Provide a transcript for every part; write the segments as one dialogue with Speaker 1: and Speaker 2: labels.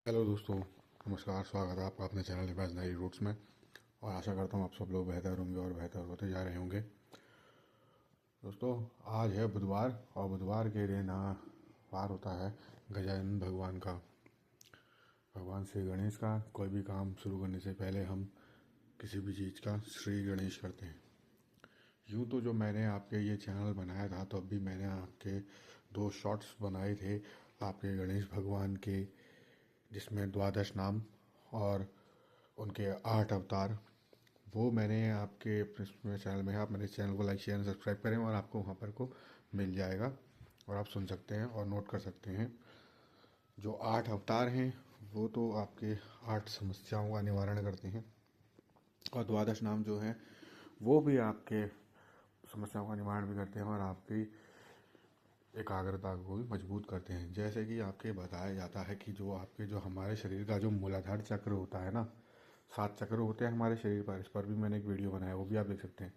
Speaker 1: Hello दोस्तों, नमस्कार। स्वागत है आपका अपने चैनल इमेजिनरी रूट्स में। और आशा करता हूँ आप सब लोग बेहतर होंगे और बेहतर होते जा रहे होंगे। दोस्तों, आज है बुधवार और बुधवार के दिन वार होता है गजानन भगवान का, भगवान श्री गणेश का। कोई भी काम शुरू करने से पहले हम किसी भी चीज़ का श्री गणेश करते हैं। यूँ तो जो मैंने आपके ये चैनल बनाया था तो अभी मैंने आपके 2 शॉर्ट्स बनाए थे आपके गणेश भगवान के, जिसमें द्वादश नाम और उनके 8 अवतार। वो मैंने आपके अपने चैनल में है। आप मेरे चैनल को लाइक शेयर सब्सक्राइब करें और आपको वहाँ पर को मिल जाएगा और आप सुन सकते हैं और नोट कर सकते हैं। जो 8 अवतार हैं वो तो आपके 8 समस्याओं का निवारण करते हैं और द्वादश नाम जो हैं वो भी आपके समस्याओं का निवारण भी करते हैं और आपकी एकाग्रता को भी मजबूत करते हैं। जैसे कि आपके बताया जाता है कि जो आपके जो हमारे शरीर का जो मूलाधार चक्र होता है ना, 7 चक्र होते हैं हमारे शरीर पर। इस पर भी मैंने एक वीडियो बनाया, वो भी आप देख सकते हैं।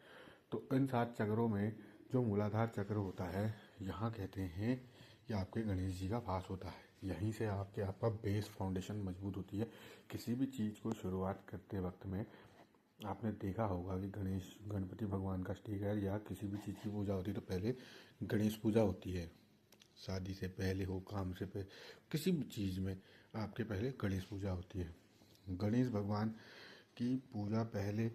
Speaker 1: तो इन 7 चक्रों में जो मूलाधार चक्र होता है, यहाँ कहते हैं कि आपके गणेश जी का वास होता है। यहीं से आपका बेस फाउंडेशन मजबूत होती है। किसी भी चीज़ को शुरुआत करते वक्त में आपने देखा होगा कि गणपति भगवान का स्टिकर या किसी भी चीज़ की पूजा होती है तो पहले गणेश पूजा होती है। शादी से पहले हो, काम से पहले, किसी भी चीज़ में आपके पहले गणेश पूजा होती है। गणेश भगवान की पूजा पहले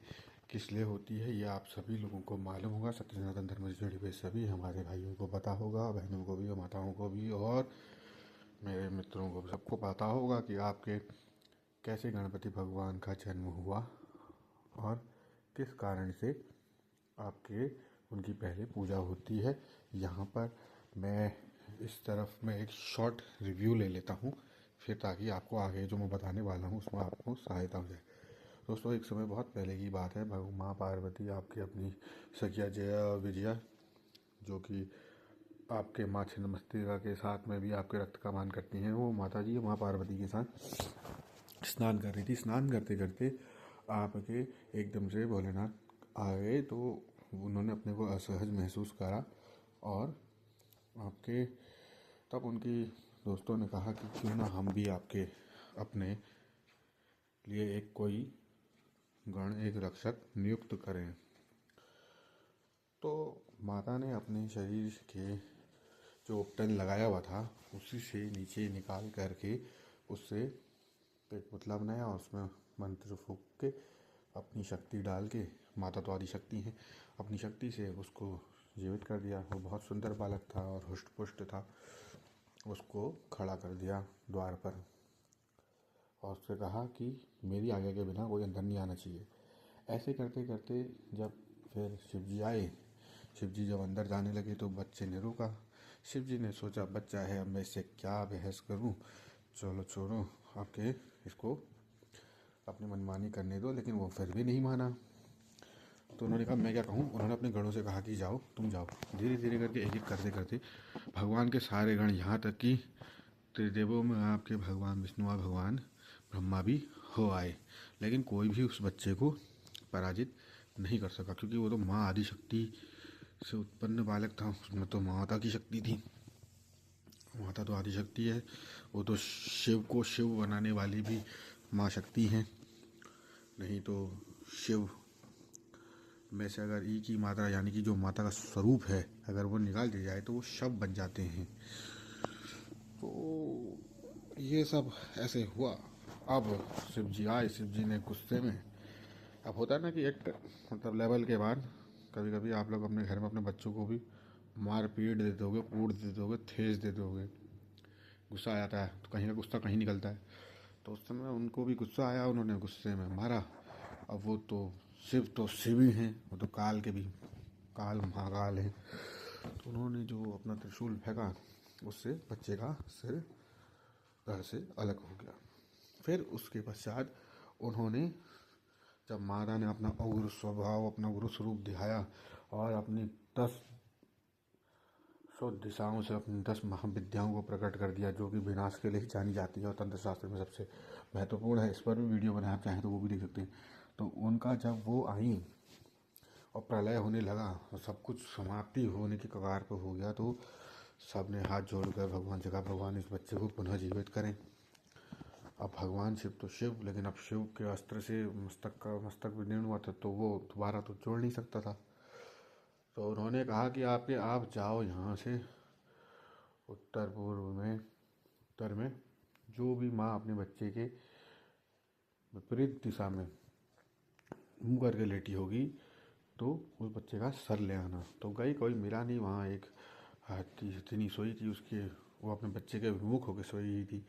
Speaker 1: किस लिए होती है ये आप सभी लोगों को मालूम होगा। सत्य सनातन धर्म से जुड़े हुए सभी हमारे भाइयों को पता होगा, बहनों को भी, माताओं को भी, और मेरे मित्रों को सबको पता होगा कि आपके कैसे गणपति भगवान का जन्म हुआ और किस कारण से आपके उनकी पहले पूजा होती है। यहाँ पर मैं इस तरफ में एक शॉर्ट रिव्यू ले लेता हूँ, फिर ताकि आपको आगे जो मैं बताने वाला हूँ उसमें आपको सहायता हो जाए। दोस्तों, एक समय बहुत पहले की बात है। माँ पार्वती आपकी अपनी सखिया जया और विजया, जो कि आपके माँ छिन्नमस्तिका के साथ में भी आपके रक्त का मान करती हैं, वो माता जी माँ पार्वती के साथ स्नान कर रही थी। स्नान करते करते आपके एकदम से भोलेनाथ आ गए, तो उन्होंने अपने को असहज महसूस करा और आपके तब उनकी दोस्तों ने कहा कि क्यों ना हम भी आपके अपने लिए एक कोई गण, एक रक्षक नियुक्त करें। तो माता ने अपने शरीर के जो उपटन लगाया हुआ था उसी से नीचे निकाल करके उससे एक पुतला बनाया और उसमें मंत्र फूंक के अपनी शक्ति डाल के, माता तो आदि शक्ति हैं, अपनी शक्ति से उसको जीवित कर दिया। वो बहुत सुंदर बालक था और हुष्ट पुष्ट था। उसको खड़ा कर दिया द्वार पर और उससे कहा कि मेरी आज्ञा के बिना कोई अंदर नहीं आना चाहिए। ऐसे करते करते जब फिर शिव जी आए, शिव जी जब अंदर जाने लगे तो बच्चे ने रोका। शिव जी ने सोचा बच्चा है, अब मैं इससे क्या बहस करूं, चलो छोड़ो, आपके इसको अपनी मनमानी करने दो। लेकिन वो फिर भी नहीं माना। तो उन्होंने कहा मैं क्या कहूँ। उन्होंने अपने गणों से कहा कि जाओ, तुम जाओ। धीरे धीरे करके एक एक करते करते भगवान के सारे गण, यहाँ तक कि त्रिदेवों में आपके भगवान विष्णु और भगवान ब्रह्मा भी हो आए, लेकिन कोई भी उस बच्चे को पराजित नहीं कर सका, क्योंकि वो तो माँ आदि शक्ति से उत्पन्न बालक था। उसमें तो माता की शक्ति थी। माता तो आदि शक्ति है, वो तो शिव को शिव बनाने वाली भी माँ शक्ति हैं। नहीं तो शिव में से अगर ई की मात्रा, यानी कि जो माता का स्वरूप है, अगर वो निकाल दी जाए तो वो शव बन जाते हैं। तो ये सब ऐसे हुआ। अब शिव जी आए, शिव जी ने गुस्से में, अब होता है ना कि एक मतलब लेवल के बाद कभी कभी आप लोग अपने घर में अपने बच्चों को भी मार पीट दे दोगे, कूट दे दोगे, ठेस दे दोगे। गुस्सा आ जाता है तो कहीं का गुस्सा कहीं निकलता है। तो उस समय उनको भी गुस्सा आया, उन्होंने गुस्से में मारा। अब वो तो शिव ही हैं, वो तो काल के भी काल महाकाल हैं। तो उन्होंने जो अपना त्रिशूल फेंका, उससे बच्चे का सिर घर से अलग हो गया। फिर उसके पश्चात उन्होंने, जब माता ने अपना उग्र स्वभाव, अपना उग्र स्वरूप दिखाया और अपनी 10 100 दिशाओं से अपनी 10 महाविद्याओं को प्रकट कर दिया, जो कि विनाश के लिए ही जानी जाती है और तंत्र शास्त्र में सबसे महत्वपूर्ण है। इस पर भी वीडियो बनाया, आप चाहें तो वो भी देख सकते हैं। तो उनका जब वो आई और प्रलय होने लगा और सब कुछ समाप्ति होने की कगार पर हो गया, तो सब ने हाथ जोड़कर भगवान से कहा भगवान इस बच्चे को पुनः जीवित करें। अब भगवान शिव तो शिव, लेकिन अब शिव के अस्त्र से मस्तक विदीर्ण हुआ था, तो वो दोबारा तो जोड़ नहीं सकता था। तो उन्होंने कहा कि आप जाओ यहाँ से उत्तर में जो भी माँ अपने बच्चे के विपरीत दिशा में मुंह करके लेटी होगी, तो उस बच्चे का सर ले आना। तो गई, कोई मिला नहीं वहाँ। एक हाथी सोई थी उसके, वो अपने बच्चे के विमुख होकर सोई हुई थी,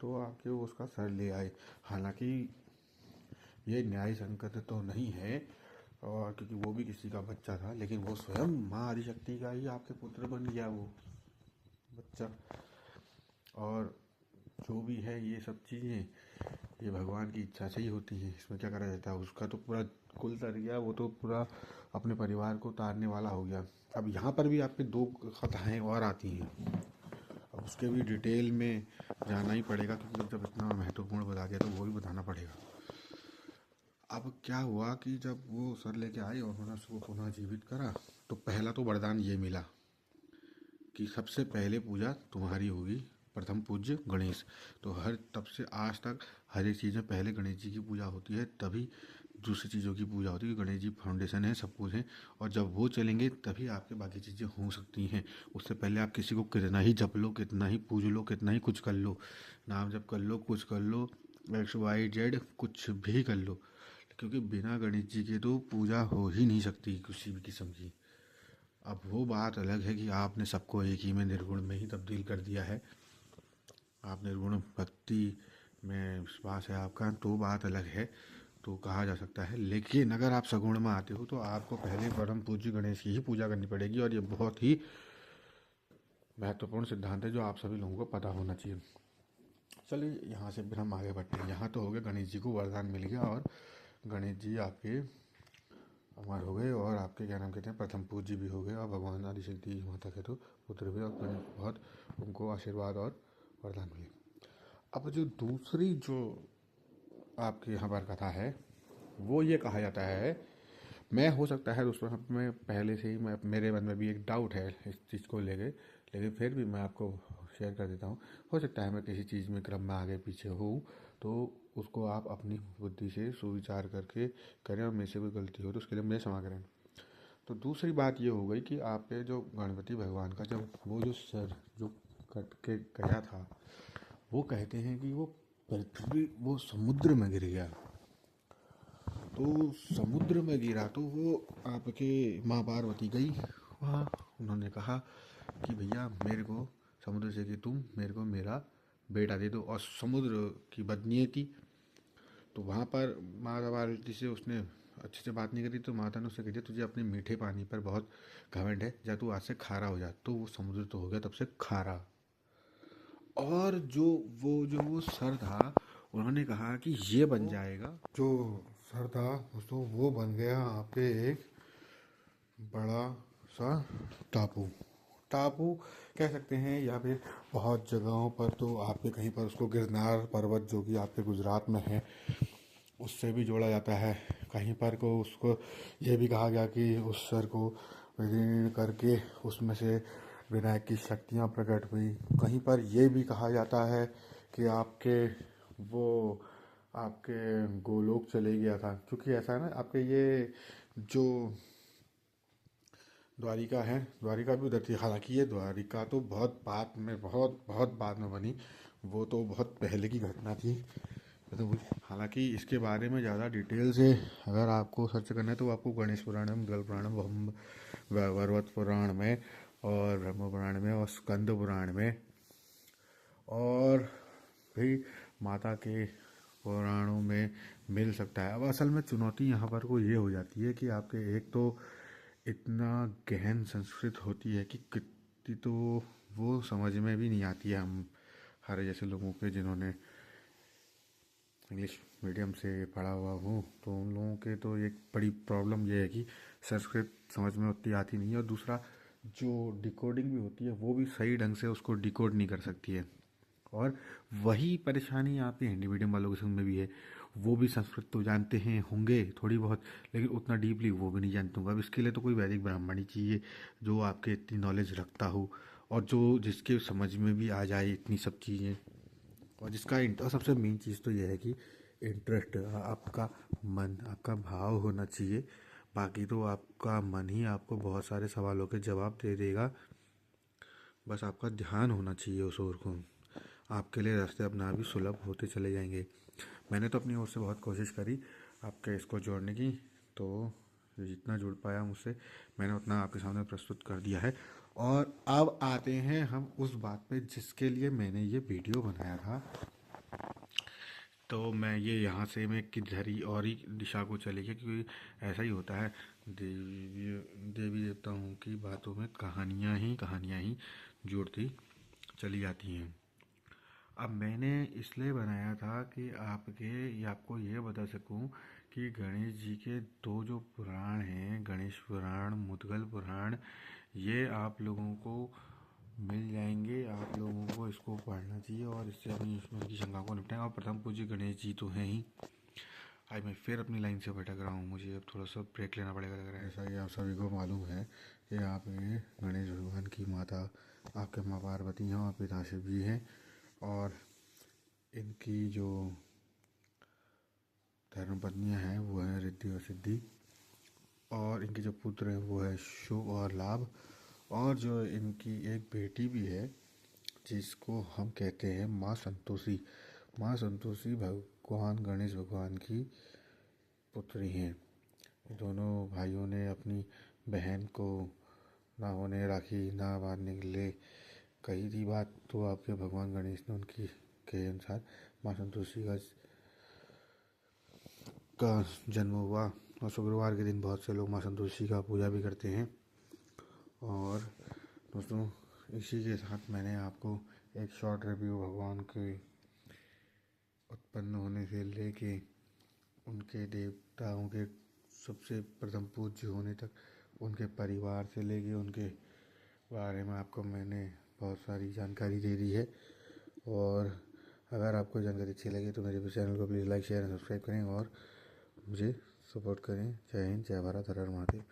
Speaker 1: तो आके वो उसका सर ले आए। हालांकि ये न्याय संगत तो नहीं है, और क्योंकि वो भी किसी का बच्चा था, लेकिन वो स्वयं माँ आदिशक्ति का ही आपके पुत्र बन गया वो बच्चा। और जो भी है ये सब चीज़ें, ये भगवान की इच्छा से ही होती है, इसमें क्या करा जाता है। उसका तो पूरा कुल तर गया, वो तो पूरा अपने परिवार को तारने वाला हो गया। अब यहाँ पर भी आपके दो कथाएं और आती हैं, अब उसके भी डिटेल में जाना ही पड़ेगा, क्योंकि जब इतना महत्वपूर्ण बता दिया तो वो भी बताना पड़ेगा। अब क्या हुआ कि जब वो सर लेके आई और उन्होंने उसको पुनः जीवित करा, तो पहला तो वरदान ये मिला कि सबसे पहले पूजा तुम्हारी होगी, प्रथम पूज्य गणेश। तो हर तब से आज तक हर एक चीज़ में पहले गणेश जी की पूजा होती है, तभी दूसरी चीज़ों की पूजा होती है। गणेश जी फाउंडेशन है, सब कुछ है, और जब वो चलेंगे तभी आपके बाकी चीज़ें हो सकती हैं। उससे पहले आप किसी को कितना ही जप लो, कितना ही पूज लो, कितना ही कुछ कर लो, नाम जप कर लो, कुछ कर लो, XYZ कुछ भी कर लो, क्योंकि बिना गणेश जी के तो पूजा हो ही नहीं सकती किसी भी किस्म की। अब वो बात अलग है कि आपने सबको एक ही में निर्गुण में ही तब्दील कर दिया है, आप निर्गुण भक्ति में विश्वास है आपका, तो बात अलग है, तो कहा जा सकता है। लेकिन अगर आप सगुण में आते हो तो आपको पहले परम पूज्य गणेश की ही पूजा करनी पड़ेगी, और ये बहुत ही महत्वपूर्ण सिद्धांत है जो आप सभी लोगों को पता होना चाहिए। चलिए यहाँ से फिर हम आगे बढ़ते हैं। यहाँ तो हो गया गणेश जी को वरदान मिल गया, और गणेश जी आपके अमर हो गए, और आपके क्या नाम कहते हैं प्रथम पूज्य भी हो गए, और भगवान आदिशक्ति माता के तो पुत्र भी, और बहुत उनको आशीर्वाद और वरदान मिले। अब जो दूसरी जो आपके यहाँ पर कथा है, वो ये कहा जाता है, मैं हो सकता है दोस्तों मैं पहले से ही मेरे मन में भी एक डाउट है इस चीज़ को लेके, लेकिन फिर भी मैं आपको शेयर कर देता हूँ। हो सकता है मैं किसी चीज़ में क्रम में आगे पीछे हूँ, तो उसको आप अपनी बुद्धि से सुविचार करके करें, और मेरे से कोई गलती हो तो उसके लिए मुझे क्षमा करें। तो दूसरी बात ये हो गई कि आपके जो गणपति भगवान का जब वो जो सर जो कट के गया था, वो कहते हैं कि वो पृथ्वी वो समुद्र में गिर गया। तो समुद्र में गिरा तो वो आपके माँ पार्वती गई वहाँ, उन्होंने कहा कि भैया मेरे को समुद्र से कि तुम मेरे को मेरा बेटा दे दो, और समुद्र की बदनीयती। तो वहाँ पर माता पार्वती से उसने अच्छे से बात नहीं करी, तो माता ने उससे कह दिया तुझे अपने मीठे पानी पर बहुत घमंड है, जा तू आज से खारा हो जा। तो वो समुद्र तो हो गया तब से खारा, और जो वो सर था, उन्होंने कहा कि ये बन जाएगा, जो सर था दोस्तों वो बन गया आपके एक बड़ा सा टापू। टापू कह सकते हैं, या फिर बहुत जगहों पर तो आपके कहीं पर उसको गिरनार पर्वत जो कि आपके गुजरात में है उससे भी जोड़ा जाता है। कहीं पर को उसको ये भी कहा गया कि उस सर को विलीन करके उसमें से विनायक की शक्तियाँ प्रकट हुई। कहीं पर ये भी कहा जाता है कि आपके गोलोक चले गया था, क्योंकि ऐसा है ना आपके ये जो द्वारिका है, द्वारिका भी उधर थी। हालांकि ये द्वारिका तो बहुत बहुत बाद में बनी, वो तो बहुत पहले की घटना थी। तो हालांकि इसके बारे में ज़्यादा डिटेल से अगर आपको सर्च करना है तो आपको गणेश पुराणम, गल पुराणम, वर्वत पुराण में, और ब्रह्म पुराण में, और स्कंद पुराण में, और भी माता के पुराणों में मिल सकता है। अब असल में चुनौती यहाँ पर को ये हो जाती है कि आपके एक तो इतना गहन संस्कृत होती है कि कितनी तो वो समझ में भी नहीं आती है हम हमारे जैसे लोगों के, जिन्होंने इंग्लिश मीडियम से पढ़ा हुआ हूँ, तो उन लोगों के तो एक बड़ी प्रॉब्लम ये है कि संस्कृत समझ में उतनी आती नहीं है, और दूसरा जो डिकोडिंग भी होती है वो भी सही ढंग से उसको डिकोड नहीं कर सकती है। और वही परेशानी आपके हिंदी मीडियम वालों के संग में भी है, वो भी संस्कृत तो जानते हैं होंगे थोड़ी बहुत, लेकिन उतना डीपली वो भी नहीं जानते होंगे। अब इसके लिए तो कोई वैदिक ब्राह्मण ही चाहिए जो आपके इतनी नॉलेज रखता हो, और जो जिसके समझ में भी आ जाए इतनी सब चीज़ें। और और सबसे मेन चीज़ तो यह है कि इंटरेस्ट, आपका मन, आपका भाव होना चाहिए। बाकी तो आपका मन ही आपको बहुत सारे सवालों के जवाब दे देगा। बस आपका ध्यान होना चाहिए उस ओर को। आपके लिए रास्ते अपना भी सुलभ होते चले जाएंगे। मैंने तो अपनी ओर से बहुत कोशिश करी आपके इसको जोड़ने की, तो जितना जुड़ पाया मुझसे मैंने उतना आपके सामने प्रस्तुत कर दिया है। और अब आते हैं हम उस बात पे जिसके लिए मैंने ये वीडियो बनाया था। तो मैं ये यहाँ से मैं किधर ही और ही दिशा को चले गया, क्योंकि ऐसा ही होता है। देवी देवी देवताओं की बातों में कहानियाँ ही जुड़ती चली जाती हैं। अब मैंने इसलिए बनाया था कि आपको ये बता सकूं कि गणेश जी के दो जो पुराण हैं, गणेश पुराण, मुद्गल पुराण, ये आप लोगों को मिल जाएंगे। आप लोगों को इसको पढ़ना चाहिए और इससे अपनी ईश्वर की शंका को निपटाएं। और प्रथम पूज्य गणेश जी तो हैं ही। आज मैं फिर अपनी लाइन से भटक रहा हूँ, मुझे अब थोड़ा सा ब्रेक लेना पड़ेगा लग रहा है। जैसा कि आप सभी को मालूम है कि आप गणेश भगवान की माता आपके माँ पार्वती हैं और पिता शिव जी हैं। और इनकी जो धर्मपत्नियाँ हैं वो हैं रिद्धि और सिद्धि। और इनके जो पुत्र हैं वो है शुभ और लाभ। और जो इनकी एक बेटी भी है जिसको हम कहते हैं माँ संतोषी। माँ संतोषी भगवान गणेश भगवान की पुत्री हैं। दोनों भाइयों ने अपनी बहन को ना होने राखी ना बांधने के लिए कही थी बात, तो आपके भगवान गणेश ने उनकी के अनुसार माँ संतोषी का जन्म हुआ। और शुक्रवार के दिन बहुत से लोग माँ संतोषी का पूजा भी करते हैं। और दोस्तों, इसी के साथ मैंने आपको एक शॉर्ट रिव्यू भगवान के उत्पन्न होने से लेके उनके देवताओं के सबसे प्रथम पूज्य होने तक, उनके परिवार से लेके उनके बारे में आपको मैंने बहुत सारी जानकारी दे दी है। और अगर आपको जानकारी अच्छी लगे तो मेरे चैनल को please like, share and subscribe करें और मुझे सपोर्ट करें। जय हिंद, जय भारत, हर हर महादेव।